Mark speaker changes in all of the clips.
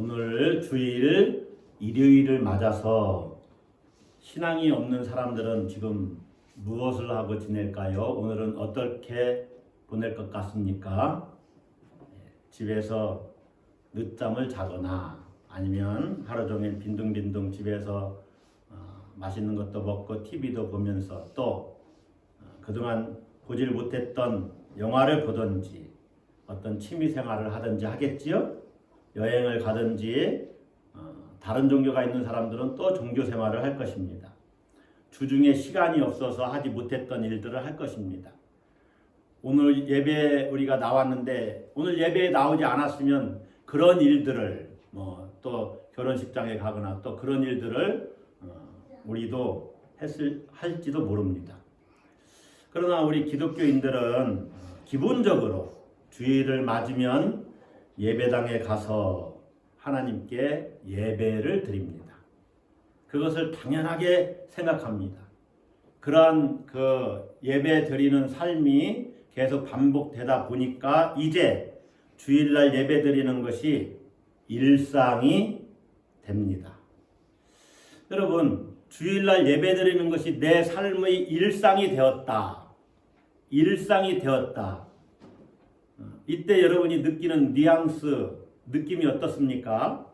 Speaker 1: 오늘 주일 일요일을 맞아서 신앙이 없는 사람들은 지금 무엇을 하고 지낼까요? 오늘은 어떻게 보낼 것 같습니까? 집에서 늦잠을 자거나 아니면 하루 종일 빈둥빈둥 집에서 맛있는 것도 먹고 TV도 보면서 또 그동안 보질 못했던 영화를 보든지 어떤 취미 생활을 하든지 하겠지요? 여행을 가든지 다른 종교가 있는 사람들은 또 종교 생활을 할 것입니다. 주중에 시간이 없어서 하지 못했던 일들을 할 것입니다. 오늘 예배 우리가 나왔는데 오늘 예배에 나오지 않았으면 그런 일들을 또 결혼식장에 가거나 또 그런 일들을 우리도 할지도 모릅니다. 그러나 우리 기독교인들은 기본적으로 주일을 맞으면 예배당에 가서 하나님께 예배를 드립니다. 그것을 당연하게 생각합니다. 그러한 그 예배 드리는 삶이 계속 반복되다 보니까 이제 주일날 예배 드리는 것이 일상이 됩니다. 여러분, 주일날 예배 드리는 것이 내 삶의 일상이 되었다. 일상이 되었다. 이때 여러분이 느끼는 뉘앙스, 느낌이 어떻습니까?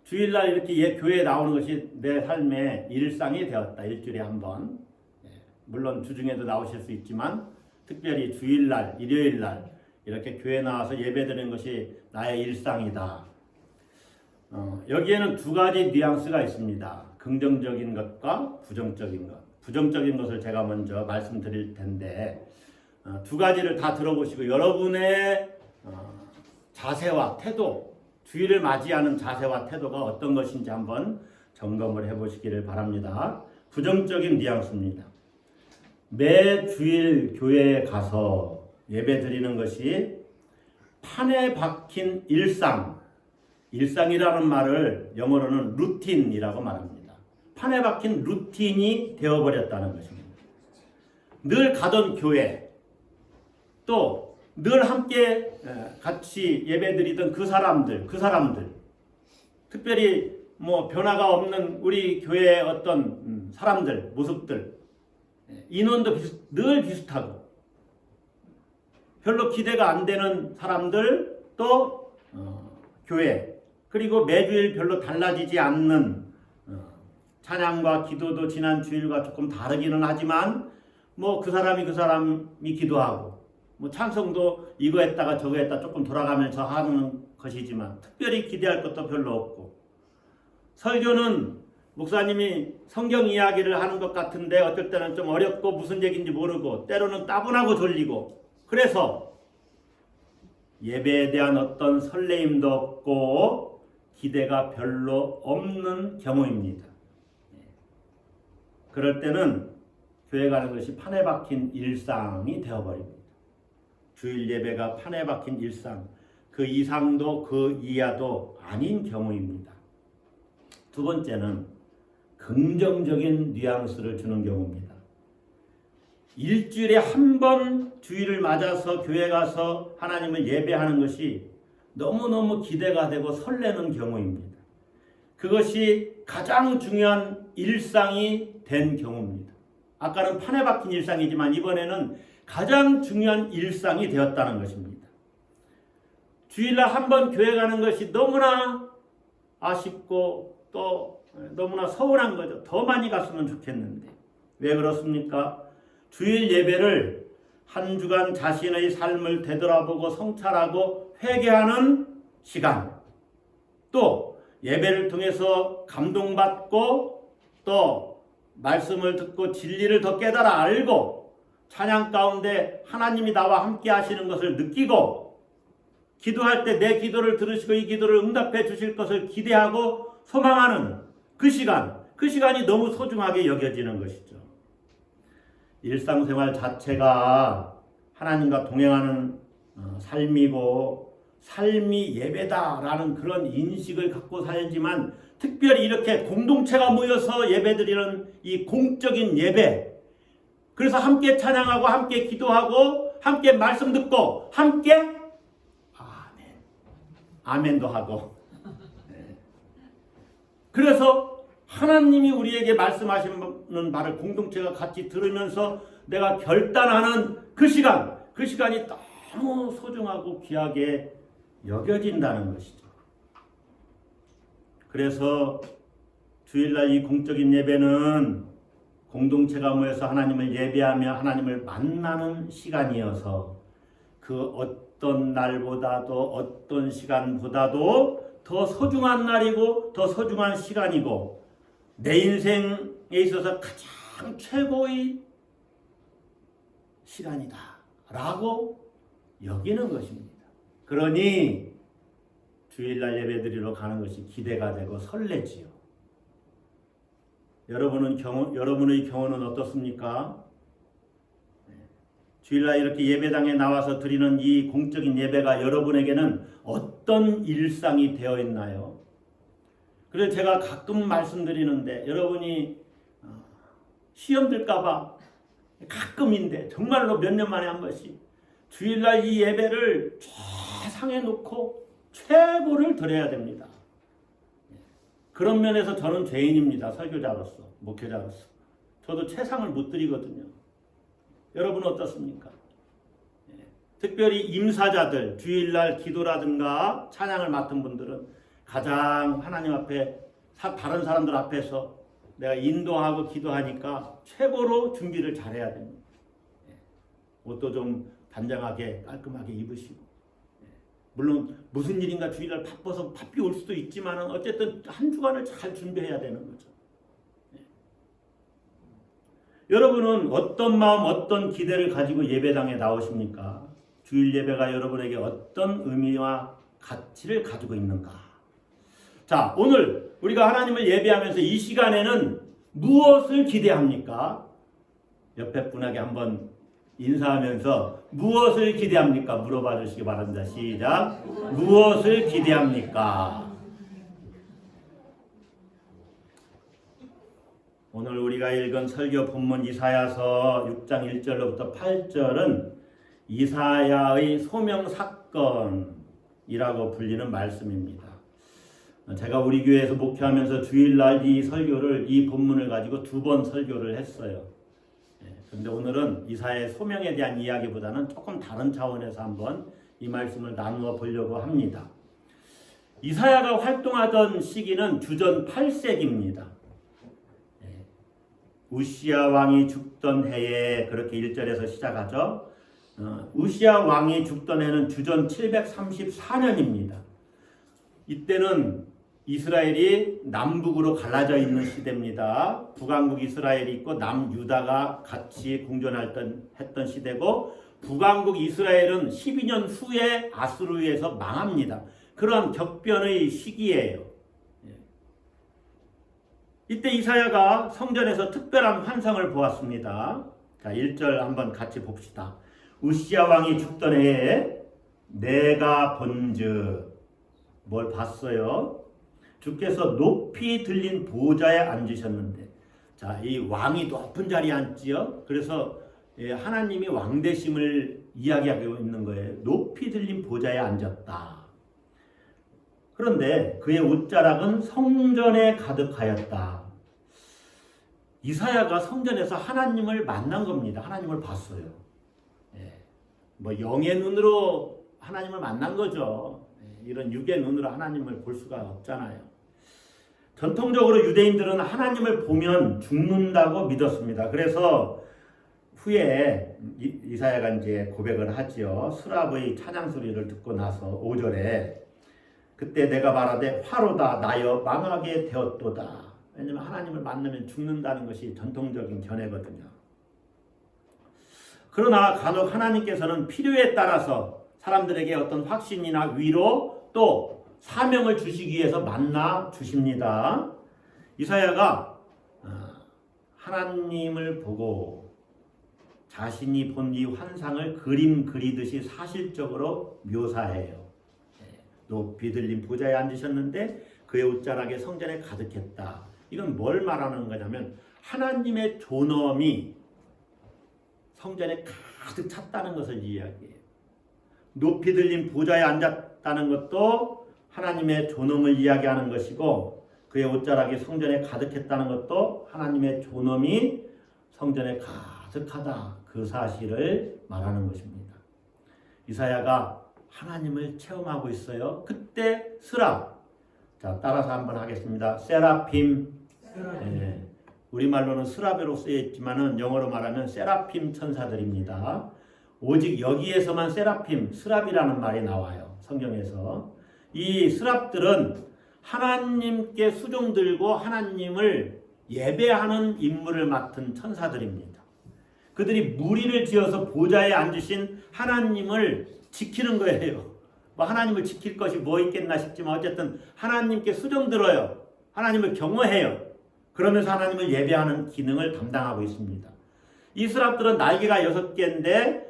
Speaker 1: 주일날 이렇게 교회에 나오는 것이 내 삶의 일상이 되었다. 일주일에 한 번. 물론 주중에도 나오실 수 있지만 특별히 주일날, 일요일날 이렇게 교회에 나와서 예배드리는 것이 나의 일상이다. 여기에는 두 가지 뉘앙스가 있습니다. 긍정적인 것과 부정적인 것. 부정적인 것을 제가 먼저 말씀드릴 텐데 두 가지를 다 들어보시고 여러분의 자세와 태도, 주일을 맞이하는 자세와 태도가 어떤 것인지 한번 점검을 해보시기를 바랍니다. 부정적인 뉘앙스입니다. 매 주일 교회에 가서 예배 드리는 것이 판에 박힌 일상, 일상이라는 말을 영어로는 루틴이라고 말합니다. 판에 박힌 루틴이 되어버렸다는 것입니다. 늘 가던 교회, 또 늘 함께 같이 예배드리던 그 사람들, 특별히 변화가 없는 우리 교회의 어떤 사람들, 모습들, 인원도 늘 비슷하고 별로 기대가 안 되는 사람들, 또 교회, 그리고 매주일 별로 달라지지 않는 찬양과 기도도 지난 주일과 조금 다르기는 하지만 그 사람이 기도하고 찬송도 이거 했다가 저거 했다 조금 돌아가면서 하는 것이지만 특별히 기대할 것도 별로 없고, 설교는 목사님이 성경 이야기를 하는 것 같은데 어떨 때는 좀 어렵고 무슨 얘기인지 모르고 때로는 따분하고 졸리고, 그래서 예배에 대한 어떤 설레임도 없고 기대가 별로 없는 경우입니다. 그럴 때는 교회 가는 것이 판에 박힌 일상이 되어버립니다. 주일 예배가 판에 박힌 일상, 그 이상도 그 이하도 아닌 경우입니다. 두 번째는 긍정적인 뉘앙스를 주는 경우입니다. 일주일에 한 번 주일을 맞아서 교회 가서 하나님을 예배하는 것이 너무너무 기대가 되고 설레는 경우입니다. 그것이 가장 중요한 일상이 된 경우입니다. 아까는 판에 박힌 일상이지만 이번에는 가장 중요한 일상이 되었다는 것입니다. 주일날 한 번 교회 가는 것이 너무나 아쉽고 또 너무나 서운한 거죠. 더 많이 갔으면 좋겠는데. 왜 그렇습니까? 주일 예배를 한 주간 자신의 삶을 되돌아보고 성찰하고 회개하는 시간, 또 예배를 통해서 감동받고 또 말씀을 듣고 진리를 더 깨달아 알고 찬양 가운데 하나님이 나와 함께 하시는 것을 느끼고, 기도할 때 내 기도를 들으시고 이 기도를 응답해 주실 것을 기대하고 소망하는 그 시간이 너무 소중하게 여겨지는 것이죠. 일상생활 자체가 하나님과 동행하는 삶이고 삶이 예배다라는 그런 인식을 갖고 살지만, 특별히 이렇게 공동체가 모여서 예배드리는 이 공적인 예배, 그래서 함께 찬양하고 함께 기도하고 함께 말씀 듣고 함께 아멘도 하고 그래서 하나님이 우리에게 말씀하시는 말을 공동체가 같이 들으면서 내가 결단하는 그 시간이 너무 소중하고 귀하게 여겨진다는 것이죠. 그래서 주일날 이 공적인 예배는 공동체가 모여서 하나님을 예배하며 하나님을 만나는 시간이어서 그 어떤 날보다도 어떤 시간보다도 더 소중한 날이고 더 소중한 시간이고 내 인생에 있어서 가장 최고의 시간이다 라고 여기는 것입니다. 그러니 주일날 예배드리러 가는 것이 기대가 되고 설레지요. 여러분의 경우는 어떻습니까? 주일날 이렇게 예배당에 나와서 드리는 이 공적인 예배가 여러분에게는 어떤 일상이 되어 있나요? 그래서 제가 가끔 말씀드리는데 여러분이 시험 들까봐 가끔인데 정말로 몇 년 만에 한 번씩 주일날 이 예배를 최상에 놓고 최고를 드려야 됩니다. 그런 면에서 저는 죄인입니다. 설교자로서, 목회자로서. 저도 최상을 못 드리거든요. 여러분은 어떻습니까? 특별히 임사자들, 주일날 기도라든가 찬양을 맡은 분들은 가장 하나님 앞에 다른 사람들 앞에서 내가 인도하고 기도하니까 최고로 준비를 잘해야 됩니다. 옷도 좀 단정하게 깔끔하게 입으시고 물론 무슨 일인가 주일날 바빠서 바삐 올 수도 있지만 어쨌든 한 주간을 잘 준비해야 되는 거죠. 여러분은 어떤 마음 어떤 기대를 가지고 예배당에 나오십니까? 주일 예배가 여러분에게 어떤 의미와 가치를 가지고 있는가? 자, 오늘 우리가 하나님을 예배하면서 이 시간에는 무엇을 기대합니까? 옆에 분에게 한번 인사하면서 무엇을 기대합니까? 물어봐 주시기 바랍니다. 시작. 무엇을 기대합니까? 오늘 우리가 읽은 설교 본문 이사야서 6장 1절로부터 8절은 이사야의 소명 사건이라고 불리는 말씀입니다. 제가 우리 교회에서 목회하면서 주일날 이 설교를 이 본문을 가지고 2번 설교를 했어요. 그런데 오늘은 이사야의 소명에 대한 이야기보다는 조금 다른 차원에서 한번 이 말씀을 나누어 보려고 합니다. 이사야가 활동하던 시기는 주전 8세기입니다. 우시야 왕이 죽던 해에 그렇게 1절에서 시작하죠. 우시야 왕이 죽던 해는 주전 734년입니다. 이때는 이스라엘이 남북으로 갈라져 있는 시대입니다. 북왕국 이스라엘이 있고 남유다가 같이 공존했던 시대고 북왕국 이스라엘은 12년 후에 아수르에서 망합니다. 그런 격변의 시기예요. 이때 이사야가 성전에서 특별한 환상을 보았습니다. 자, 1절 한번 같이 봅시다. 우시야 왕이 죽던 해에 내가 본즉 뭘 봤어요? 주께서 높이 들린 보좌에 앉으셨는데, 자, 이 왕이 높은 자리에 앉지요. 그래서 하나님이 왕되심을 이야기하고 있는 거예요. 높이 들린 보좌에 앉았다. 그런데 그의 옷자락은 성전에 가득하였다. 이사야가 성전에서 하나님을 만난 겁니다. 하나님을 봤어요. 뭐 영의 눈으로 하나님을 만난 거죠. 이런 육의 눈으로 하나님을 볼 수가 없잖아요. 전통적으로 유대인들은 하나님을 보면 죽는다고 믿었습니다. 그래서 후에 이사야가 이제 고백을 하지요. 수랍의 찬양 소리를 듣고 나서 5절에 그때 내가 말하되 화로다 나여 망하게 되었도다. 왜냐하면 하나님을 만나면 죽는다는 것이 전통적인 견해거든요. 그러나 간혹 하나님께서는 필요에 따라서 사람들에게 어떤 확신이나 위로 또 사명을 주시기 위해서 만나 주십니다. 이사야가 하나님을 보고 자신이 본 이 환상을 그림 그리듯이 사실적으로 묘사해요. 높이 들린 보좌에 앉으셨는데 그의 옷자락에 성전에 가득했다. 이건 뭘 말하는 거냐면 하나님의 존엄이 성전에 가득 찼다는 것을 이야기해요. 높이 들린 보좌에 앉았다는 것도 하나님의 존엄을 이야기하는 것이고 그의 옷자락이 성전에 가득했다는 것도 하나님의 존엄이 성전에 가득하다 그 사실을 말하는 것입니다. 이사야가 하나님을 체험하고 있어요. 그때 스랍. 자, 따라서 한번 하겠습니다. 세라핌. 예, 우리말로는 스라베로 쓰여 있지만은 영어로 말하면 세라핌 천사들입니다. 오직 여기에서만 세라핌, 스랍이라는 말이 나와요. 성경에서. 이 스랍들은 하나님께 수종 들고 하나님을 예배하는 임무를 맡은 천사들입니다. 그들이 무리를 지어서 보좌에 앉으신 하나님을 지키는 거예요. 뭐 하나님을 지킬 것이 뭐 있겠나 싶지만 어쨌든 하나님께 수종 들어요. 하나님을 경외해요. 그러면서 하나님을 예배하는 기능을 담당하고 있습니다. 이 스랍들은 날개가 6개인데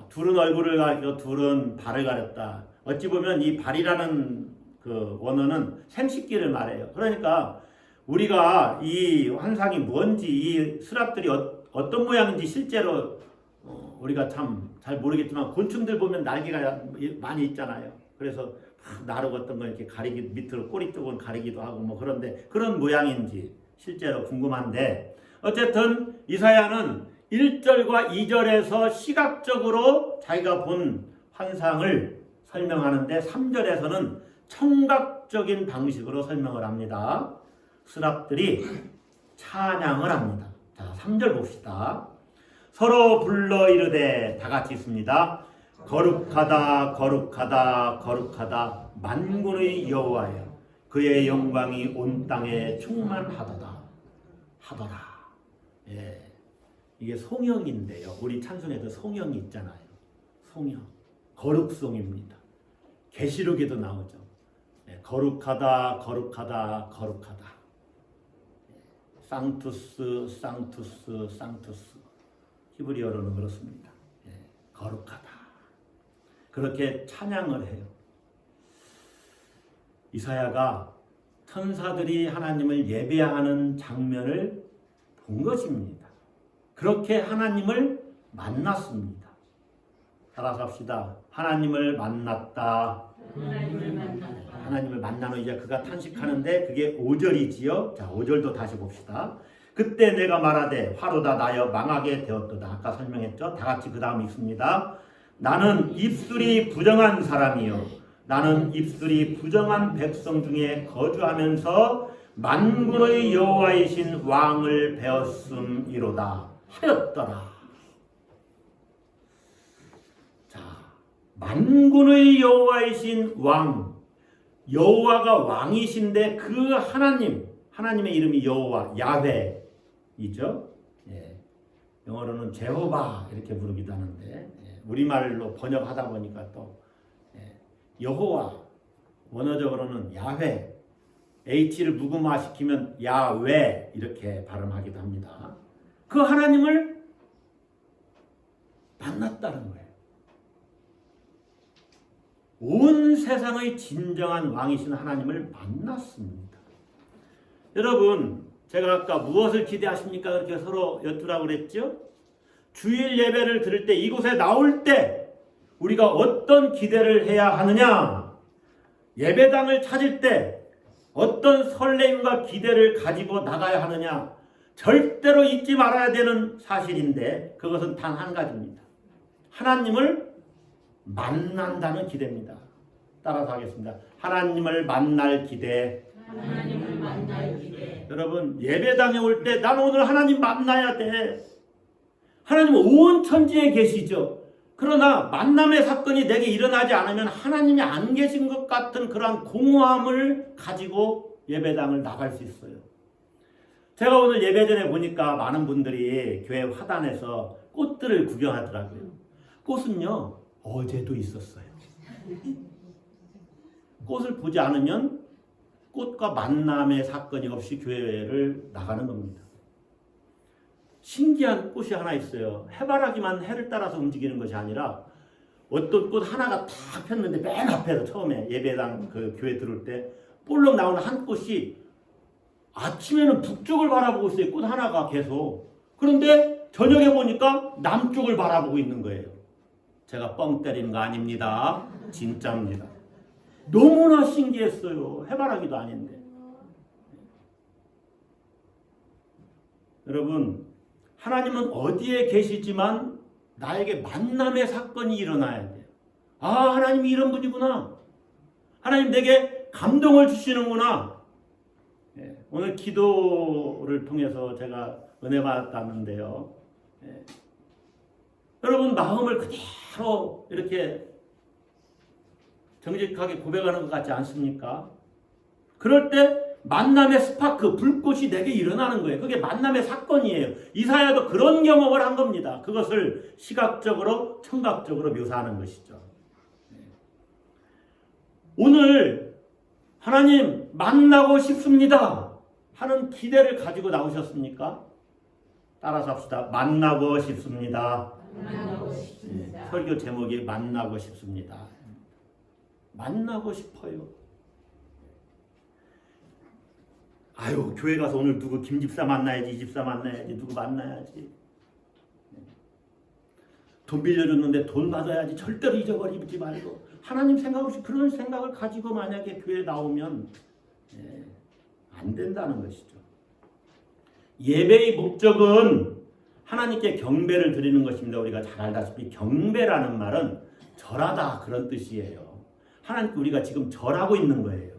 Speaker 1: 둘은 얼굴을 가리고 둘은 발을 가렸다. 어찌 보면 이 발이라는 그 원어는 생식기를 말해요. 그러니까 우리가 이 환상이 뭔지 이 스랍들이 어떤 모양인지 실제로 우리가 참 잘 모르겠지만 곤충들 보면 날개가 많이 있잖아요. 그래서 나르고 어떤 건 이렇게 가리기 밑으로 꼬리 쪽은 가리기도 하고 뭐 그런데 그런 모양인지 실제로 궁금한데 어쨌든 이사야는 1절과 2절에서 시각적으로 자기가 본 환상을 설명하는데 3절에서는 청각적인 방식으로 설명을 합니다. 스랍들이 찬양을 합니다. 자, 3절 봅시다. 서로 불러 이르되 다 같이 있습니다. 거룩하다 거룩하다 거룩하다 만군의 여호와여 그의 영광이 온 땅에 충만하도다 하더라. 예, 이게 송영인데요. 우리 찬송에도 송영이 있잖아요. 송영 거룩송입니다. 계시록에도 나오죠. 예, 거룩하다 거룩하다 거룩하다. 상투스 상투스 상투스. 히브리어로는 그렇습니다. 예, 거룩하다. 그렇게 찬양을 해요. 이사야가 천사들이 하나님을 예배하는 장면을 본 것입니다. 그렇게 하나님을 만났습니다. 따라서 합시다. 하나님을 만났다. 하나님을 만나는 이제 그가 탄식하는데 그게 5절이지요. 자, 5절도 다시 봅시다. 그때 내가 말하되 화로다 나여 망하게 되었도다. 아까 설명했죠. 다 같이 그 다음 읽습니다. 나는 입술이 부정한 사람이요 나는 입술이 부정한 백성 중에 거주하면서 만군의 여호와이신 왕을 배웠음이로다 하였더라. 자, 만군의 여호와이신 왕, 여호와가 왕이신데 그 하나님의 이름이 여호와 야훼이죠. 예, 영어로는 제호바 이렇게 부르기도 하는데 우리말로 번역하다 보니까 또 여호와 원어적으로는 야훼 H를 무금화시키면 야외 이렇게 발음하기도 합니다. 그 하나님을 만났다는 거예요. 온 세상의 진정한 왕이신 하나님을 만났습니다. 여러분 제가 아까 무엇을 기대하십니까? 그렇게 서로 여쭈라고 그랬죠? 주일 예배를 들을 때 이곳에 나올 때 우리가 어떤 기대를 해야 하느냐? 예배당을 찾을 때 어떤 설렘과 기대를 가지고 나가야 하느냐? 절대로 잊지 말아야 되는 사실인데 그것은 단 한 가지입니다. 하나님을 만난다는 기대입니다. 따라서 하겠습니다. 하나님을 만날 기대.
Speaker 2: 하나님을 만날 기대.
Speaker 1: 여러분 예배당에 올 때 난 오늘 하나님 만나야 돼. 하나님은 온 천지에 계시죠. 그러나 만남의 사건이 내게 일어나지 않으면 하나님이 안 계신 것 같은 그러한 공허함을 가지고 예배당을 나갈 수 있어요. 제가 오늘 예배 전에 보니까 많은 분들이 교회 화단에서 꽃들을 구경하더라고요. 꽃은요 어제도 있었어요. 꽃을 보지 않으면 꽃과 만남의 사건이 없이 교회를 나가는 겁니다. 신기한 꽃이 하나 있어요. 해바라기만 해를 따라서 움직이는 것이 아니라 어떤 꽃 하나가 탁 폈는데 맨 앞에서 처음에 예배당 그 교회 들어올 때 볼록 나오는 한 꽃이 아침에는 북쪽을 바라보고 있어요. 꽃 하나가 계속. 그런데 저녁에 보니까 남쪽을 바라보고 있는 거예요. 제가 뻥 때리는 거 아닙니다. 진짜입니다. 너무나 신기했어요. 해바라기도 아닌데. 여러분, 하나님은 어디에 계시지만 나에게 만남의 사건이 일어나야 돼요. 아, 하나님이 이런 분이구나. 하나님 내게 감동을 주시는구나. 오늘 기도를 통해서 제가 은혜 받았다는데요. 여러분, 마음을 그대로 이렇게 정직하게 고백하는 것 같지 않습니까? 그럴 때 만남의 스파크, 불꽃이 내게 일어나는 거예요. 그게 만남의 사건이에요. 이사야도 그런 경험을 한 겁니다. 그것을 시각적으로, 청각적으로 묘사하는 것이죠. 오늘 하나님 만나고 싶습니다 하는 기대를 가지고 나오셨습니까? 따라서 합시다. 만나고 싶습니다.
Speaker 2: 만나고 싶습니다.
Speaker 1: 설교 제목이 만나고 싶습니다. 만나고 싶어요. 아유, 교회 가서 오늘 누구 김집사 만나야지, 이 집사 만나야지, 누구 만나야지. 돈 빌려줬는데 돈 받아야지, 절대로 잊어버리지 말고. 하나님 생각 없이 그런 생각을 가지고 만약에 교회에 나오면 안 된다는 것이죠. 예배의 목적은 하나님께 경배를 드리는 것입니다. 우리가 잘 알다시피 경배라는 말은 절하다 그런 뜻이에요. 하나님께 우리가 지금 절하고 있는 거예요.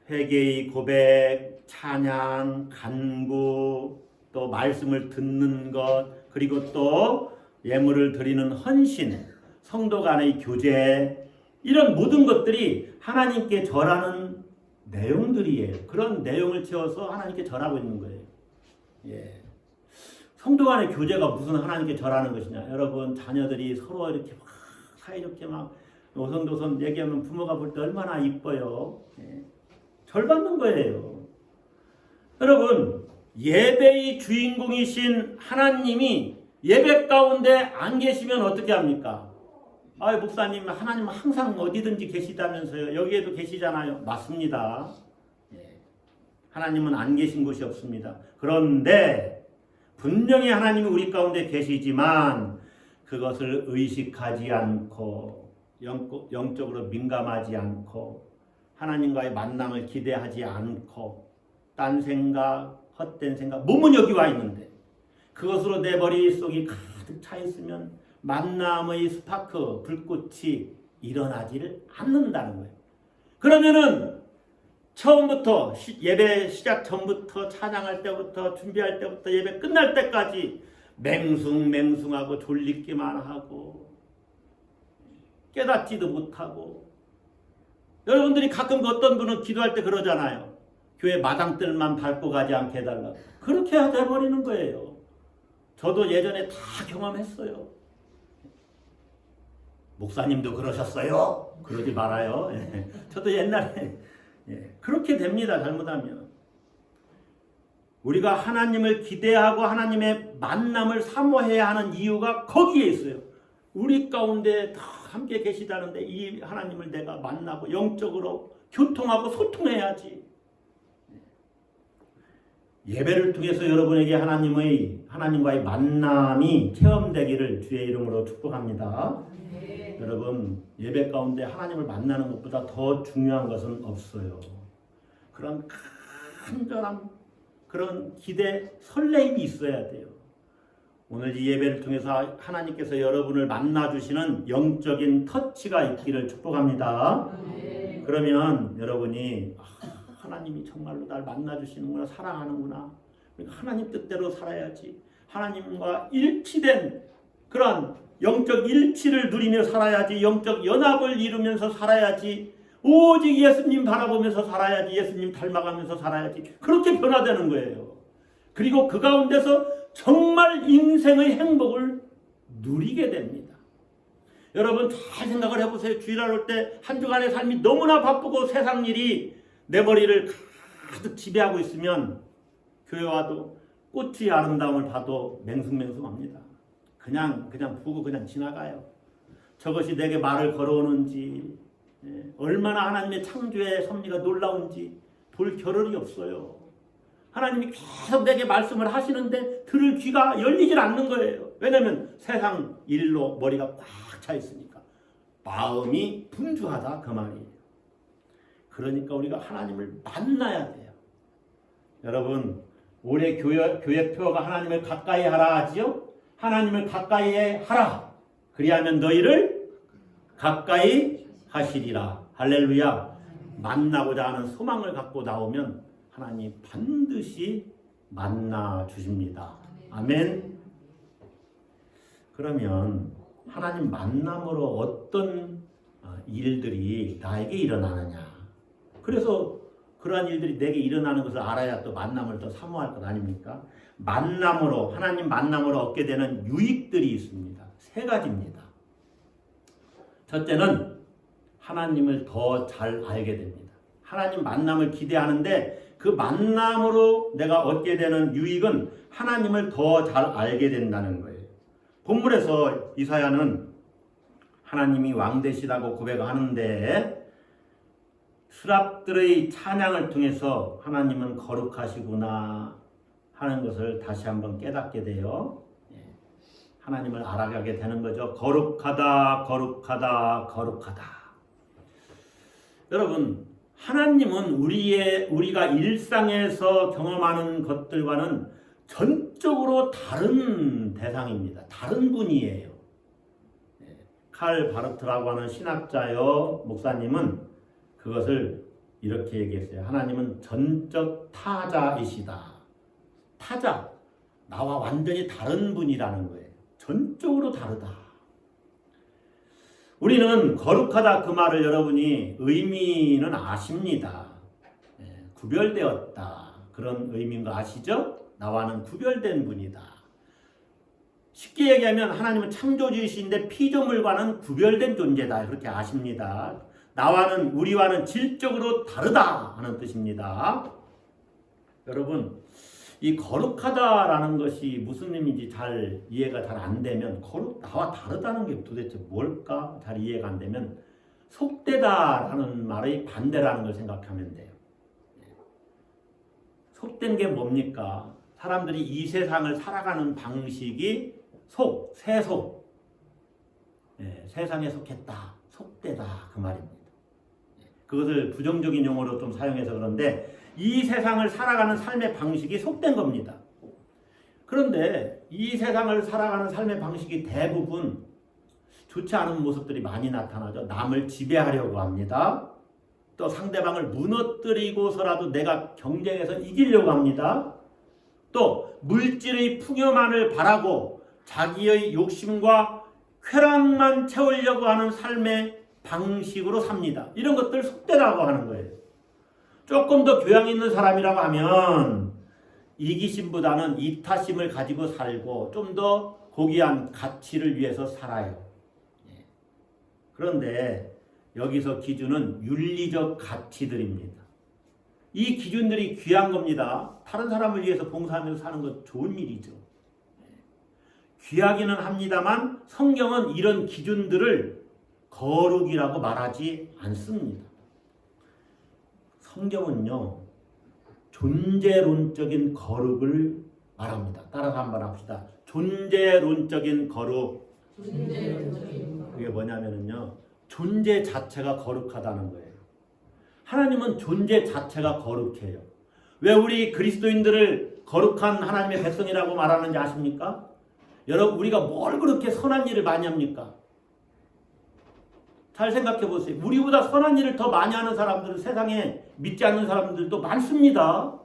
Speaker 1: 회개의 고백, 찬양, 간구, 또 말씀을 듣는 것, 그리고 또 예물을 드리는 헌신, 성도 간의 교제, 이런 모든 것들이 하나님께 절하는 내용들이에요. 그런 내용을 채워서 하나님께 절하고 있는 거예요. 성도 간의 교제가 무슨 하나님께 절하는 것이냐. 여러분, 자녀들이 서로 이렇게 막 사이좋게 막 오손도손 얘기하면 부모가 볼 때 얼마나 이뻐요. 절 받는 거예요. 여러분, 예배의 주인공이신 하나님이 예배 가운데 안 계시면 어떻게 합니까? 아, 목사님, 하나님은 항상 어디든지 계시다면서요. 여기에도 계시잖아요. 맞습니다. 하나님은 안 계신 곳이 없습니다. 그런데 분명히 하나님이 우리 가운데 계시지만 그것을 의식하지 않고 영적으로 민감하지 않고 하나님과의 만남을 기대하지 않고 딴 생각, 헛된 생각, 몸은 여기 와 있는데 그것으로 내 머릿속이 가득 차 있으면 만남의 스파크, 불꽃이 일어나지를 않는다는 거예요. 그러면은 처음부터 예배 시작 전부터 찬양할 때부터 준비할 때부터 예배 끝날 때까지 맹숭맹숭하고 졸리기만 하고 깨닫지도 못하고, 여러분들이 가끔 어떤 분은 기도할 때 그러잖아요. 교회 마당들만 밟고 가지 않게 해달라고. 그렇게 돼버리는 거예요. 저도 예전에 다 경험했어요. 목사님도 그러셨어요? 그러지 말아요. 저도 옛날에 그렇게 됩니다. 잘못하면. 우리가 하나님을 기대하고 하나님의 만남을 사모해야 하는 이유가 거기에 있어요. 우리 가운데 다 함께 계시다는데 이 하나님을 내가 만나고 영적으로 교통하고 소통해야지. 예배를 통해서 여러분에게 하나님과의 만남이 체험되기를 주의 이름으로 축복합니다.
Speaker 2: 네.
Speaker 1: 여러분, 예배 가운데 하나님을 만나는 것보다 더 중요한 것은 없어요. 그런 간절함, 그런 기대, 설레임이 있어야 돼요. 오늘 이 예배를 통해서 하나님께서 여러분을 만나주시는 영적인 터치가 있기를 축복합니다.
Speaker 2: 네.
Speaker 1: 그러면 여러분이 하나님이 정말로 날 만나주시는구나, 사랑하는구나. 그러니까 하나님 뜻대로 살아야지. 하나님과 일치된 그런 영적 일치를 누리며 살아야지. 영적 연합을 이루면서 살아야지. 오직 예수님 바라보면서 살아야지. 예수님 닮아가면서 살아야지. 그렇게 변화되는 거예요. 그리고 그 가운데서 정말 인생의 행복을 누리게 됩니다. 여러분 잘 생각을 해보세요. 주일날 올 때 한 주간의 삶이 너무나 바쁘고 세상 일이 내 머리를 가득 지배하고 있으면 교회 와도 꽃의 아름다움을 봐도 맹숭맹숭합니다. 그냥 보고 그냥 지나가요. 저것이 내게 말을 걸어오는지, 얼마나 하나님의 창조의 섭리가 놀라운지 볼 겨를이 없어요. 하나님이 계속 내게 말씀을 하시는데 들을 귀가 열리질 않는 거예요. 왜냐하면 세상 일로 머리가 꽉 차 있으니까. 마음이 분주하다 그 말이에요. 그러니까 우리가 하나님을 만나야 돼요. 여러분, 올해 교회 표어가 하나님을 가까이 하라 하지요? 하나님을 가까이 하라. 그리하면 너희를 가까이 하시리라. 할렐루야. 만나고자 하는 소망을 갖고 나오면 하나님 반드시 만나 주십니다. 아멘. 그러면 하나님 만남으로 어떤 일들이 나에게 일어나느냐. 그래서 그러한 일들이 내게 일어나는 것을 알아야 또 만남을 더 사모할 것 아닙니까? 만남으로, 하나님 만남으로 얻게 되는 유익들이 있습니다. 세 가지입니다. 첫째는 하나님을 더 잘 알게 됩니다. 하나님 만남을 기대하는데 그 만남으로 내가 얻게 되는 유익은 하나님을 더 잘 알게 된다는 거예요. 본문에서 이사야는 하나님이 왕 되시다고 고백하는데 스랍들의 찬양을 통해서 하나님은 거룩하시구나 하는 것을 다시 한번 깨닫게 돼요. 하나님을 알아가게 되는 거죠. 거룩하다, 거룩하다, 거룩하다. 여러분, 하나님은 우리가 일상에서 경험하는 것들과는 전적으로 다른 대상입니다. 다른 분이에요. 칼 바르트라고 하는 신학자요 목사님은 그것을 이렇게 얘기했어요. 하나님은 전적 타자이시다. 타자, 나와 완전히 다른 분이라는 거예요. 전적으로 다르다. 우리는 거룩하다 그 말을 여러분이 의미는 아십니다. 구별되었다. 그런 의미인 거 아시죠? 나와는 구별된 분이다. 쉽게 얘기하면 하나님은 창조주이신데 피조물과는 구별된 존재다. 그렇게 아십니다. 나와는 우리와는 질적으로 다르다 하는 뜻입니다. 여러분, 이 거룩하다라는 것이 무슨 의미인지 잘 이해가 잘 안 되면 나와 다르다는 게 도대체 뭘까? 잘 이해가 안 되면 속되다라는 말의 반대라는 걸 생각하면 돼요. 속된 게 뭡니까? 사람들이 이 세상을 살아가는 방식이 세속. 세상에 속했다, 속되다 그 말입니다. 그것을 부정적인 용어로 좀 사용해서 그런데 이 세상을 살아가는 삶의 방식이 속된 겁니다. 그런데 이 세상을 살아가는 삶의 방식이 대부분 좋지 않은 모습들이 많이 나타나죠. 남을 지배하려고 합니다. 또 상대방을 무너뜨리고서라도 내가 경쟁해서 이기려고 합니다. 또 물질의 풍요만을 바라고 자기의 욕심과 쾌락만 채우려고 하는 삶의 방식으로 삽니다. 이런 것들 속되라고 하는 거예요. 조금 더 교양 있는 사람이라고 하면 이기심보다는 이타심을 가지고 살고 좀 더 고귀한 가치를 위해서 살아요. 그런데 여기서 기준은 윤리적 가치들입니다. 이 기준들이 귀한 겁니다. 다른 사람을 위해서 봉사하면서 사는 건 좋은 일이죠. 귀하기는 합니다만 성경은 이런 기준들을 거룩이라고 말하지 않습니다. 성경은요, 존재론적인 거룩을 말합니다. 따라서 한번 합시다. 존재론적인 거룩. 그게 뭐냐면요, 존재 자체가 거룩하다는 거예요. 하나님은 존재 자체가 거룩해요. 왜 우리 그리스도인들을 거룩한 하나님의 백성이라고 말하는지 아십니까? 여러분, 우리가 뭘 그렇게 선한 일을 많이 합니까? 잘 생각해 보세요. 우리보다 선한 일을 더 많이 하는 사람들은 세상에 믿지 않는 사람들도 많습니다.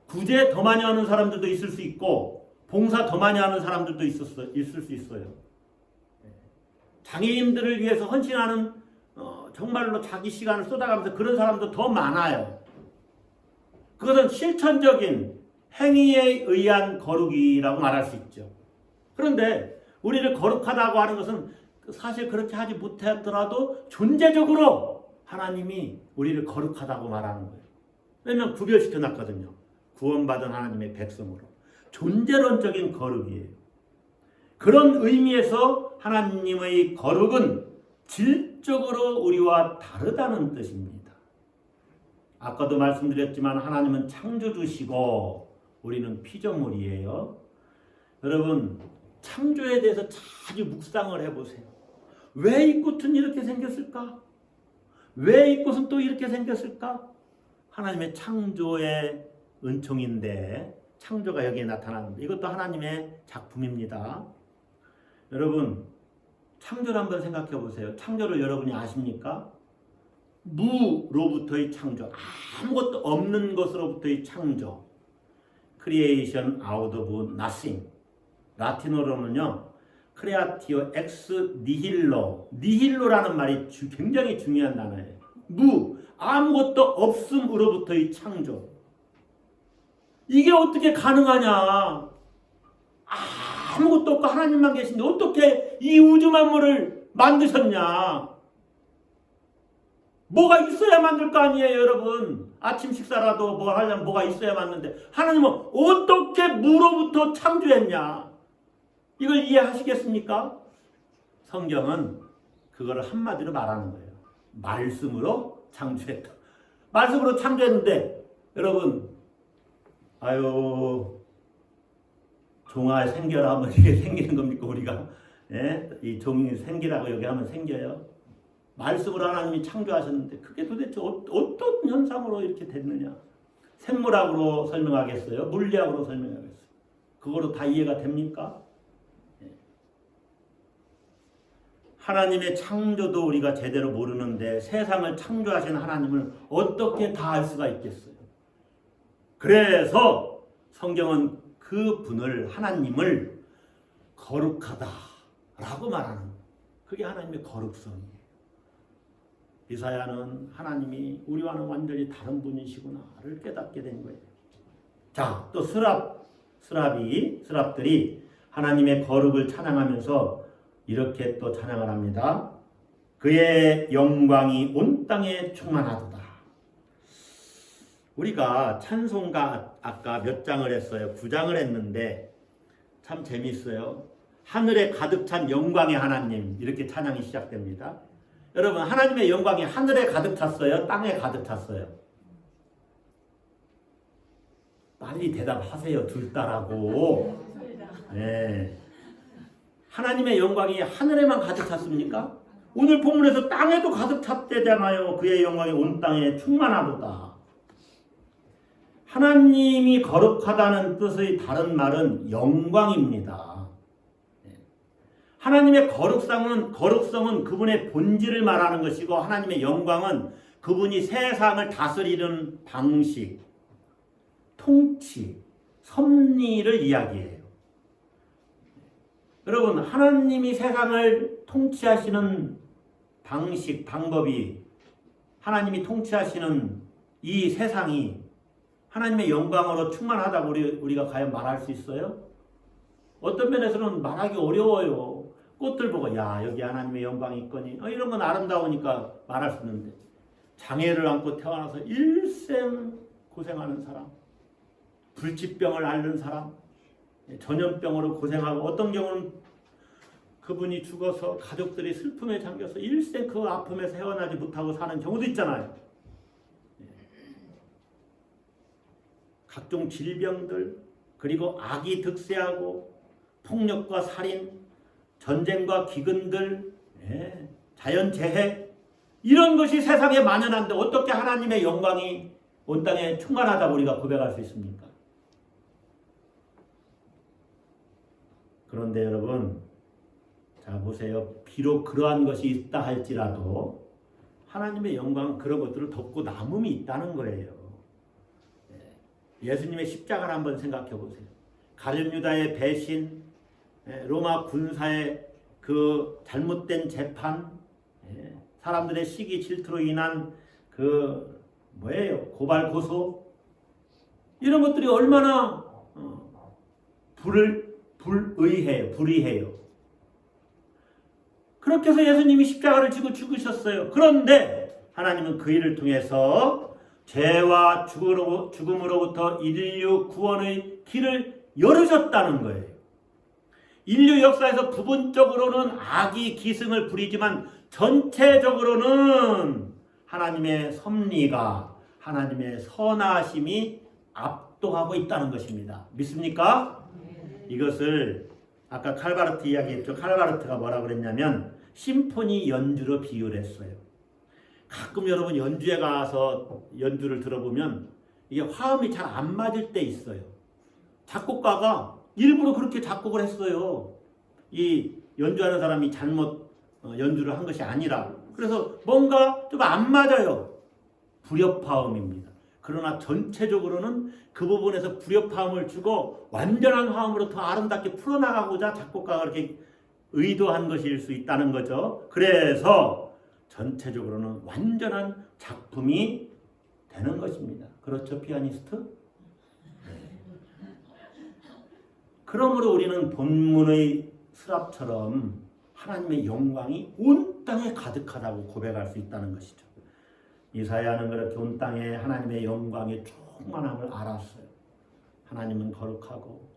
Speaker 1: 구제 더 많이 하는 사람들도 있을 수 있고 봉사 더 많이 하는 사람들도 있을 수 있어요. 장애인들을 위해서 헌신하는 정말로 자기 시간을 쏟아가면서 그런 사람도 더 많아요. 그것은 실천적인 행위에 의한 거룩이라고 말할 수 있죠. 그런데 우리를 거룩하다고 하는 것은 사실 그렇게 하지 못했더라도 존재적으로 하나님이 우리를 거룩하다고 말하는 거예요. 왜냐하면 구별시켜 놨거든요. 구원받은 하나님의 백성으로. 존재론적인 거룩이에요. 그런 의미에서 하나님의 거룩은 질적으로 우리와 다르다는 뜻입니다. 아까도 말씀드렸지만 하나님은 창조주시고 우리는 피조물이에요. 여러분, 창조에 대해서 자주 묵상을 해보세요. 왜 이 꽃은 이렇게 생겼을까? 왜 이 꽃은 또 이렇게 생겼을까? 하나님의 창조의 은총인데 창조가 여기에 나타나는데 이것도 하나님의 작품입니다. 여러분 창조를 한번 생각해 보세요. 창조를 여러분이 아십니까? 무로부터의 창조, 아무것도 없는 것으로부터의 창조. Creation out of nothing. 라틴어로는요. Creatio ex nihilo. nihilo라는 말이 굉장히 중요한 단어예요. 무, 아무것도 없음으로부터의 창조. 이게 어떻게 가능하냐? 아무것도 없고 하나님만 계신데 어떻게 이 우주 만물을 만드셨냐? 뭐가 있어야 만들 거 아니에요, 여러분. 아침 식사라도 뭐 하려면 뭐가 있어야 만드는데 하나님은 어떻게 무로부터 창조했냐? 이걸 이해하시겠습니까? 성경은 그거를 한마디로 말하는 거예요. 말씀으로 창조했다. 말씀으로 창조했는데 여러분 아유 종아 생겨라 하면 이게 생기는 겁니까 우리가? 예? 이 종이 생기라고 여기 하면 생겨요. 말씀으로 하나님이 창조하셨는데 그게 도대체 어떤 현상으로 이렇게 됐느냐? 생물학으로 설명하겠어요? 물리학으로 설명하겠어요? 그거로 다 이해가 됩니까? 하나님의 창조도 우리가 제대로 모르는데 세상을 창조하신 하나님을 어떻게 다 알 수가 있겠어요? 그래서 성경은 그 분을 하나님을 거룩하다라고 말하는 거예요. 그게 하나님의 거룩성이에요. 이사야는 하나님이 우리와는 완전히 다른 분이시구나를 깨닫게 된 거예요. 자, 또 스랍들이 하나님의 거룩을 찬양하면서 이렇게 또 찬양을 합니다. 그의 영광이 온 땅에 충만하도다. 우리가 찬송가 아까 몇 장을 했어요? 9장을 했는데 참 재미있어요. 하늘에 가득 찬 영광의 하나님 이렇게 찬양이 시작됩니다. 여러분 하나님의 영광이 하늘에 가득 찼어요? 땅에 가득 찼어요? 빨리 대답하세요. 둘 다라고. 네. 하나님의 영광이 하늘에만 가득 찼습니까? 오늘 본문에서 땅에도 가득 찼대잖아요. 그의 영광이 온 땅에 충만하도다. 하나님이 거룩하다는 뜻의 다른 말은 영광입니다. 하나님의 거룩성은 그분의 본질을 말하는 것이고 하나님의 영광은 그분이 세상을 다스리는 방식, 통치, 섭리를 이야기해요. 여러분 하나님이 세상을 통치하시는 방식, 방법이 하나님이 통치하시는 이 세상이 하나님의 영광으로 충만하다고 우리가 과연 말할 수 있어요? 어떤 면에서는 말하기 어려워요. 꽃들 보고 야 여기 하나님의 영광이 있거니 이런 건 아름다우니까 말할 수 있는데 장애를 안고 태어나서 일생 고생하는 사람, 불치병을 앓는 사람, 전염병으로 고생하고 어떤 경우는 그분이 죽어서 가족들이 슬픔에 잠겨서 일생 그 아픔에서 헤어나지 못하고 사는 경우도 있잖아요. 각종 질병들 그리고 악이 득세하고 폭력과 살인, 전쟁과 기근들, 자연재해 이런 것이 세상에 만연한데 어떻게 하나님의 영광이 온 땅에 충만하다고 우리가 고백할 수 있습니까? 그런데 여러분 자 보세요. 비록 그러한 것이 있다 할지라도 하나님의 영광은 그런 것들을 덮고 남음이 있다는 거예요. 예수님의 십자가를 한번 생각해 보세요. 가룟 유다의 배신, 로마 군사의 그 잘못된 재판, 사람들의 시기 질투로 인한 그 고발 고소 이런 것들이 얼마나 불의해요. 그렇게 해서 예수님이 십자가를 지고 죽으셨어요. 그런데 하나님은 그 일을 통해서 죄와 죽음으로부터 인류 구원의 길을 열으셨다는 거예요. 인류 역사에서 부분적으로는 악이 기승을 부리지만 전체적으로는 하나님의 섭리가 하나님의 선하심이 압도하고 있다는 것입니다. 믿습니까? 이것을 아까 칼바르트 이야기했죠. 칼바르트가 뭐라고 그랬냐면 심포니 연주로 비유를 했어요. 가끔 여러분 연주회 가서 연주를 들어보면 이게 화음이 잘 안 맞을 때 있어요. 작곡가가 일부러 그렇게 작곡을 했어요. 이 연주하는 사람이 잘못 연주를 한 것이 아니라. 그래서 뭔가 좀 안 맞아요. 불협화음입니다. 그러나 전체적으로는 그 부분에서 불협화음을 주고 완전한 화음으로 더 아름답게 풀어나가고자 작곡가가 그렇게 의도한 것일 수 있다는 거죠. 그래서 전체적으로는 완전한 작품이 되는 것입니다. 그렇죠, 피아니스트? 그러므로 우리는 본문의 스랍처럼 하나님의 영광이 온 땅에 가득하다고 고백할 수 있다는 것이죠. 이사야는 그렇게 온 땅에 하나님의 영광이 충만함을 알았어요. 하나님은 거룩하고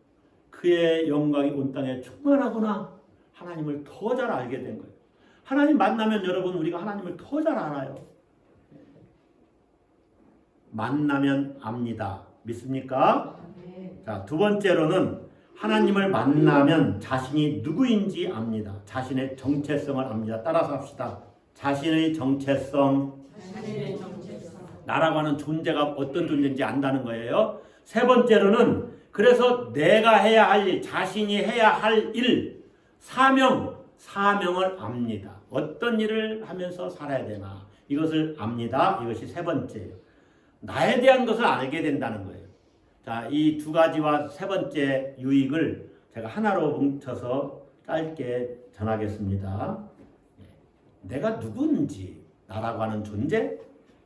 Speaker 1: 그의 영광이 온 땅에 충만하구나. 하나님을 더 잘 알게 된 거예요. 하나님 만나면 여러분 우리가 하나님을 더 잘 알아요. 만나면 압니다. 믿습니까? 자, 두 번째로는 하나님을 만나면 자신이 누구인지 압니다. 자신의 정체성을 압니다. 따라서 합시다. 자신의 정체성. 나라고 하는 존재가 어떤 존재인지 안다는 거예요. 세 번째로는 그래서 내가 해야 할 일, 자신이 해야 할 일, 사명을 압니다. 어떤 일을 하면서 살아야 되나 이것을 압니다. 이것이 세 번째예요. 나에 대한 것을 알게 된다는 거예요. 자, 이 두 가지와 세 번째 유익을 제가 하나로 뭉쳐서 짧게 전하겠습니다. 내가 누군지, 나라고 하는 존재,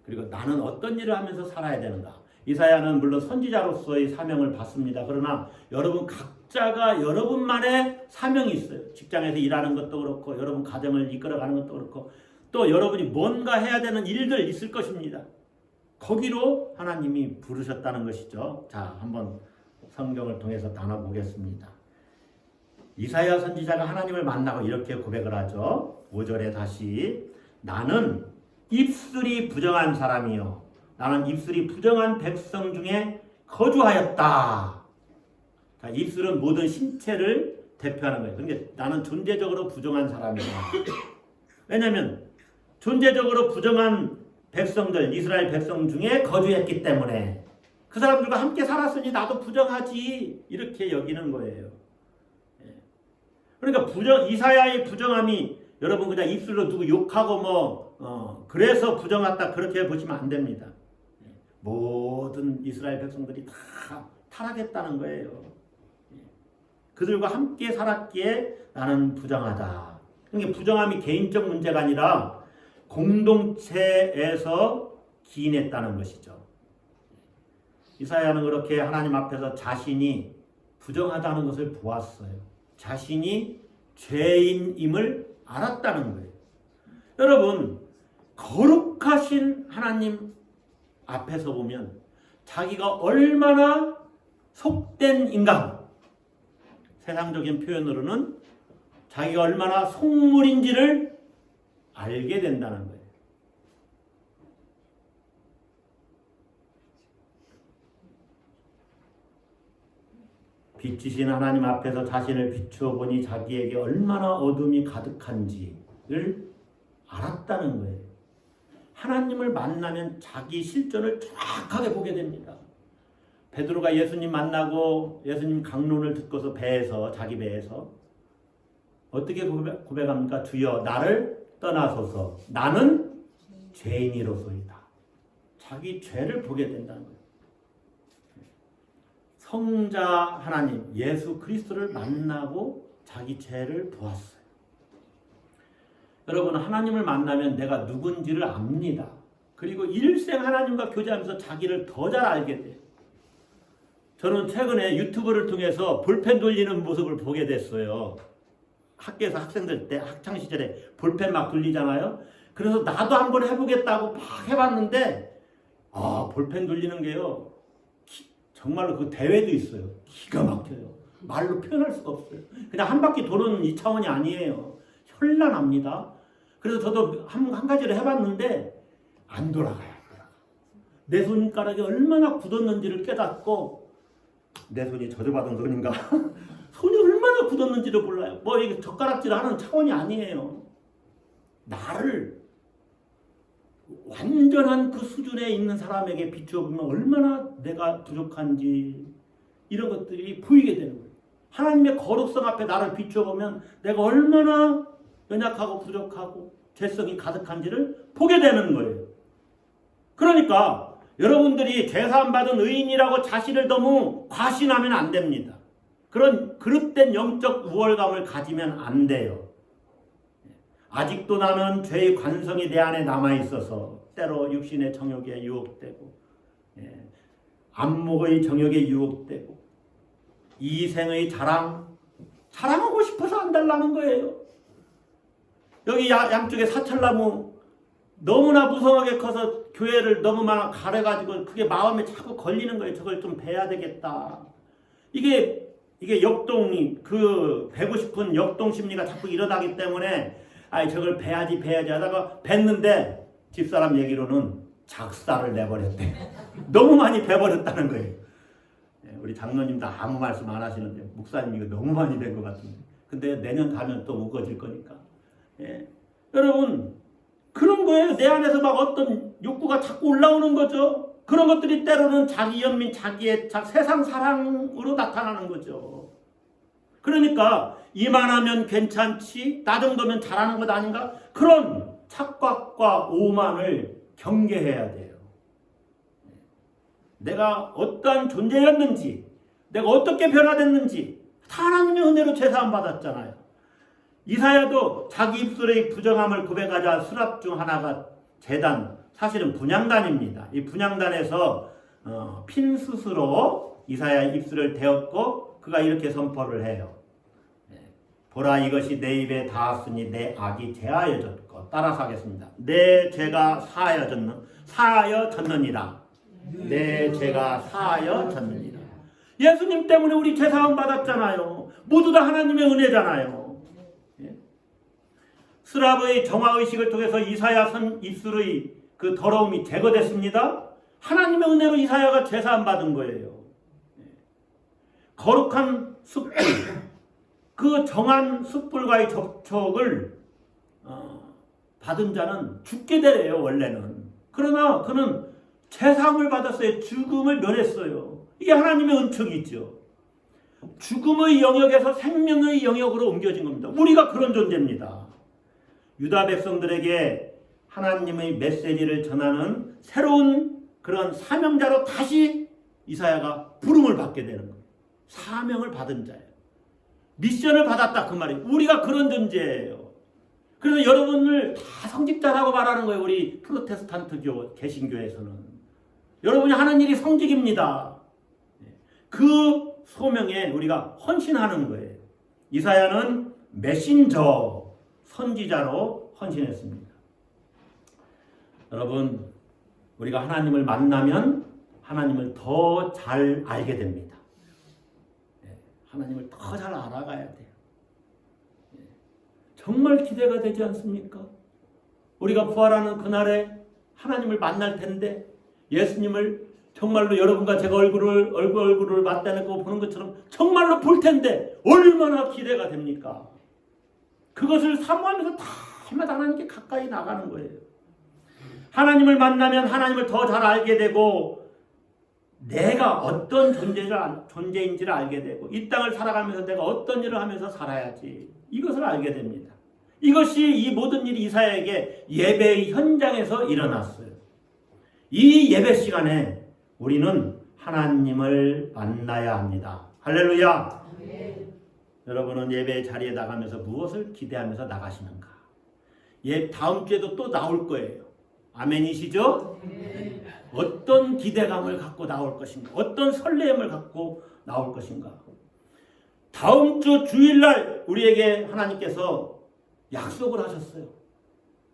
Speaker 1: 그리고 나는 어떤 일을 하면서 살아야 되는가. 이사야는 물론 선지자로서의 사명을 받습니다. 그러나 여러분 각자가 여러분만의 사명이 있어요. 직장에서 일하는 것도 그렇고 여러분 가정을 이끌어가는 것도 그렇고 또 여러분이 뭔가 해야 되는 일들 있을 것입니다. 거기로 하나님이 부르셨다는 것이죠. 자, 한번 성경을 통해서 나눠보겠습니다. 이사야 선지자가 하나님을 만나고 이렇게 고백을 하죠. 5절에 다시 나는 입술이 부정한 사람이요 나는 입술이 부정한 백성 중에 거주하였다. 자, 입술은 모든 신체를 대표하는 거예요. 그러니까 나는 존재적으로 부정한 사람이다. 왜냐하면 존재적으로 부정한 백성들, 이스라엘 백성 중에 거주했기 때문에 그 사람들과 함께 살았으니 나도 부정하지 이렇게 여기는 거예요. 그러니까 이사야의 부정함이 여러분 그냥 입술로 누구 욕하고 그래서 부정하다 그렇게 보시면 안 됩니다. 모든 이스라엘 백성들이 다 타락했다는 거예요. 그들과 함께 살았기에 나는 부정하다. 그러니까 부정함이 개인적 문제가 아니라 공동체에서 기인했다는 것이죠. 이사야는 그렇게 하나님 앞에서 자신이 부정하다는 것을 보았어요. 자신이 죄인임을 알았다는 거예요. 여러분, 거룩하신 하나님 앞에서 보면 자기가 얼마나 속된 인간, 세상적인 표현으로는 자기가 얼마나 속물인지를 알게 된다는 거예요. 빛이신 하나님 앞에서 자신을 비추어 보니 자기에게 얼마나 어둠이 가득한지를 알았다는 거예요. 하나님을 만나면 자기 실존을 정확하게 보게 됩니다. 베드로가 예수님 만나고 예수님 강론을 듣고서 자기 배에서 어떻게 고백합니까? 주여 나를 떠나소서 나는 죄인이로소이다. 자기 죄를 보게 된다는 거예요. 성자 하나님 예수 그리스도를 만나고 자기 죄를 보았어요. 여러분 하나님을 만나면 내가 누군지를 압니다. 그리고 일생 하나님과 교제하면서 자기를 더 잘 알게 돼요. 저는 최근에 유튜브를 통해서 볼펜 돌리는 모습을 보게 됐어요. 학교에서 학생들 때 학창시절에 볼펜 막 돌리잖아요. 그래서 나도 한번 해보겠다고 막 해봤는데 볼펜 돌리는 게요 정말로 그 대회도 있어요. 기가 막혀요. 말로 표현할 수가 없어요. 그냥 한 바퀴 도는 이 차원이 아니에요. 현란합니다. 그래서 저도 한 가지를 해봤는데 안 돌아가요. 내 손가락이 얼마나 굳었는지를 깨닫고 내 손이 저주받은 손인가? 손이 얼마나 굳었는지를 몰라요. 이게 젓가락질 하는 차원이 아니에요. 나를 완전한 그 수준에 있는 사람에게 비추어 보면 얼마나 내가 부족한지 이런 것들이 보이게 되는 거예요. 하나님의 거룩성 앞에 나를 비추어 보면 내가 얼마나 연약하고 부족하고 죄성이 가득한지를 보게 되는 거예요. 그러니까 여러분들이 제사함 받은 의인이라고 자신을 너무 과신하면 안 됩니다. 그런 그릇된 영적 우월감을 가지면 안 돼요. 아직도 나는 죄의 관성이 내 안에 남아있어서 때로 육신의 정욕에 유혹되고 안목의 정욕에 유혹되고 이생의 자랑하고 싶어서 안 달라는 거예요. 여기 양쪽에 사철나무 너무나 무성하게 커서 교회를 너무 많아 가려가지고 그게 마음에 자꾸 걸리는 거예요. 저걸 좀 베야 되겠다. 이게 역동이 그 베고 싶은 역동 심리가 자꾸 일어나기 때문에 저걸 베야지 하다가 뱄는데 집사람 얘기로는 작사를 내버렸대. 너무 많이 베버렸다는 거예요. 우리 장로님도 아무 말씀 안 하시는데 목사님 이거 너무 많이 된 것 같은데. 근데 내년 가면 또 우거질 거니까. 여러분 그런 거예요. 내 안에서 막 어떤 욕구가 자꾸 올라오는 거죠. 그런 것들이 때로는 자기 연민, 자기의 세상 사랑으로 나타나는 거죠. 그러니까 이만하면 괜찮지, 나 정도면 잘하는 것 아닌가? 그런 착각과 오만을 경계해야 돼요. 내가 어떠한 존재였는지, 내가 어떻게 변화됐는지 다 하나님의 은혜로 제사함 받았잖아요. 이사야도 자기 입술의 부정함을 고백하자 수랍 중 하나가 제단, 사실은 분향단입니다. 이 분향단에서 핀숯으로 이사야의 입술을 대었고 그가 이렇게 선포를 해요. 보라 이것이 내 입에 닿았으니 내 악이 제하여졌고, 따라서 하겠습니다. 내 죄가 사하여졌느니라. 내 죄가 사하여졌느니라. 예수님 때문에 우리 죄사함 받았잖아요. 모두 다 하나님의 은혜잖아요. 스랍의 정화의식을 통해서 이사야 선 입술의 그 더러움이 제거됐습니다. 하나님의 은혜로 이사야가 제사함 받은 거예요. 거룩한 숯불, 그 정한 숯불과의 접촉을 받은 자는 죽게 되래요. 원래는. 그러나 그는 제사함을 받았어요. 죽음을 면했어요. 이게 하나님의 은총이죠. 죽음의 영역에서 생명의 영역으로 옮겨진 겁니다. 우리가 그런 존재입니다. 유다 백성들에게 하나님의 메시지를 전하는 새로운 그런 사명자로 다시 이사야가 부름을 받게 되는 거예요. 사명을 받은 자예요. 미션을 받았다 그 말이에요. 우리가 그런 존재예요. 그래서 여러분을 다 성직자라고 말하는 거예요. 우리 프로테스탄트 개신교에서는. 여러분이 하는 일이 성직입니다. 그 소명에 우리가 헌신하는 거예요. 이사야는 메신저, 선지자로 헌신했습니다. 여러분, 우리가 하나님을 만나면 하나님을 더 잘 알게 됩니다. 하나님을 더 잘 알아가야 돼요. 정말 기대가 되지 않습니까? 우리가 부활하는 그날에 하나님을 만날 텐데 예수님을 정말로 여러분과 제가 얼굴을 맞대놓고 보는 것처럼 정말로 볼 텐데 얼마나 기대가 됩니까? 그것을 사모하면서 달마다 하나님께 가까이 나가는 거예요. 하나님을 만나면 하나님을 더 잘 알게 되고 내가 어떤 존재인지를 알게 되고 이 땅을 살아가면서 내가 어떤 일을 하면서 살아야지 이것을 알게 됩니다. 이것이 이 모든 일이 이사야에게 예배의 현장에서 일어났어요. 이 예배 시간에 우리는 하나님을 만나야 합니다. 할렐루야. 여러분은 예배 자리에 나가면서 무엇을 기대하면서 나가시는가? 다음 주에도 또 나올 거예요. 아멘이시죠? 어떤 기대감을 갖고 나올 것인가? 어떤 설렘을 갖고 나올 것인가? 다음 주 주일날 우리에게 하나님께서 약속을 하셨어요.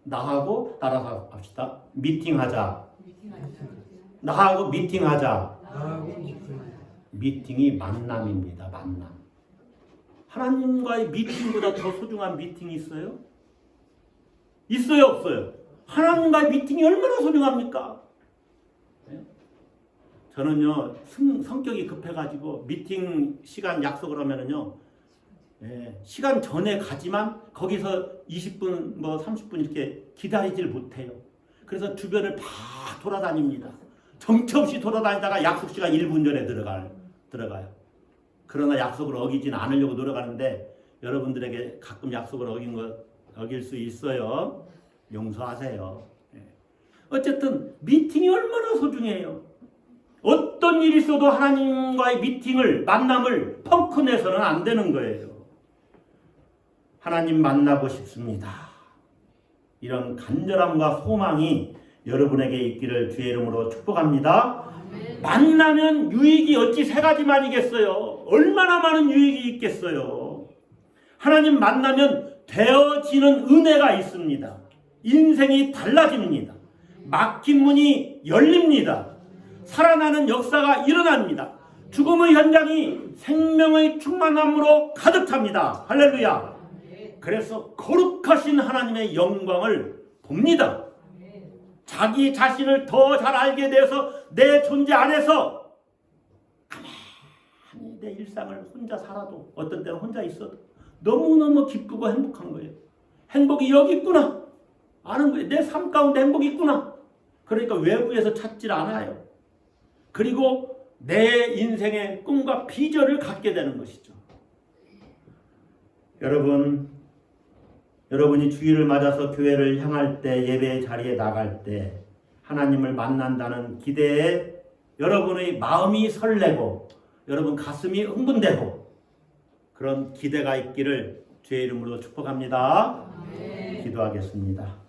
Speaker 1: 나하고 따라서 합시다. 미팅하자. 나하고 미팅하자. 미팅이 만남입니다. 만남. 하나님과의 미팅보다 더 소중한 미팅이 있어요? 있어요? 없어요? 하나님과의 미팅이 얼마나 소중합니까? 저는요 성격이 급해가지고 미팅 시간 약속을 하면은요 시간 전에 가지만 거기서 20분 뭐 30분 이렇게 기다리질 못해요. 그래서 주변을 다 돌아다닙니다. 정처없이 돌아다니다가 약속 시간 1분 전에 들어가요. 그러나 약속을 어기진 않으려고 노력하는데 여러분들에게 가끔 약속을 어길 수 있어요. 용서하세요. 어쨌든 미팅이 얼마나 소중해요. 어떤 일이 있어도 하나님과의 만남을 펑크 내서는 안 되는 거예요. 하나님 만나고 싶습니다. 이런 간절함과 소망이 여러분에게 있기를 주의 이름으로 축복합니다. 만나면 유익이 어찌 세 가지만이겠어요. 얼마나 많은 유익이 있겠어요. 하나님 만나면 되어지는 은혜가 있습니다. 인생이 달라집니다. 막힌 문이 열립니다. 살아나는 역사가 일어납니다. 죽음의 현장이 생명의 충만함으로 가득 찹니다. 할렐루야. 그래서 거룩하신 하나님의 영광을 봅니다. 자기 자신을 더 잘 알게 돼서 내 존재 안에서 가만히 내 일상을 혼자 살아도 어떤 때는 혼자 있어도 너무너무 기쁘고 행복한 거예요. 행복이 여기 있구나 아는 거예요. 내 삶 가운데 행복이 있구나. 그러니까 외부에서 찾질 않아요. 그리고 내 인생의 꿈과 비전을 갖게 되는 것이죠. 여러분이 주일을 맞아서 교회를 향할 때, 예배의 자리에 나갈 때 하나님을 만난다는 기대에 여러분의 마음이 설레고 여러분 가슴이 흥분되고 그런 기대가 있기를 주의 이름으로 축복합니다. 기도하겠습니다.